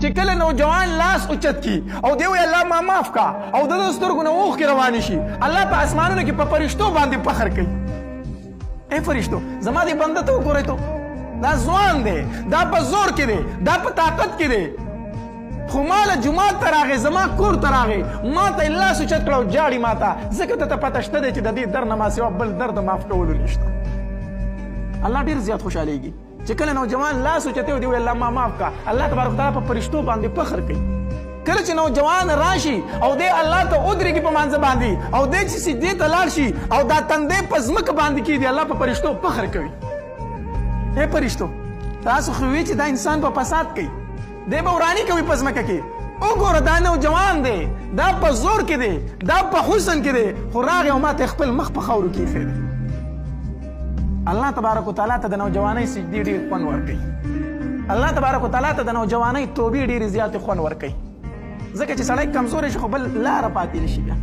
چې کله نوجوان لاس اوچت کی او دی وی الله ما معاف کا او د سترګو نه اوښکې روانې شي الله په اسمانونو کې په فرشتو باندې فخر کوي. ای فرشتو زما دې بنده ته وګورئ تو دا ځوان دی دا په زور کې دی دا په طاقت کې دی خو ماله جومات ته راغی زما کور ته راغی ما ته یې لاس اوچت کړه او جاړي ما ته ځکه ته پته شته دی چې د دې در نه ما سوا بل در د معاف کولو نشته. الله ډېر زیات خوشحالېږي چې کله نوجوان لاس اوچتوي او دی وایي الله ما معاف کا الله تبارک وتعالی په فرشتو باندې فخر کوي. کله چې نوجوان راشي او دی الله ته ودرېږي په مانځه باندې او دی چې سجدې ته لاړ شي او دا تندی په ځمکه باندې کېږدي الله په فرشتو فخر کوي. ای فرشتو تاسو خو وی چې دا انسان په فساد کوي دی به وراني کوي په ځمکه کې وګوره دا نوجوان دی دا په زور کې دی دا په حسن کې دی خو راغی او ما ته خپل مخ په خاورو کې ایښی دی. الله تبارک وتعالی ته د نوجوانۍ سجدې ډېر خوند ورکوي. الله تبارک وتعالی ته د نوجوانۍ توبې ډېرې زیاتې خوند ورکوي ځکه چې سړی کمزوری شي خو بل لاره پاتې نه شي بیا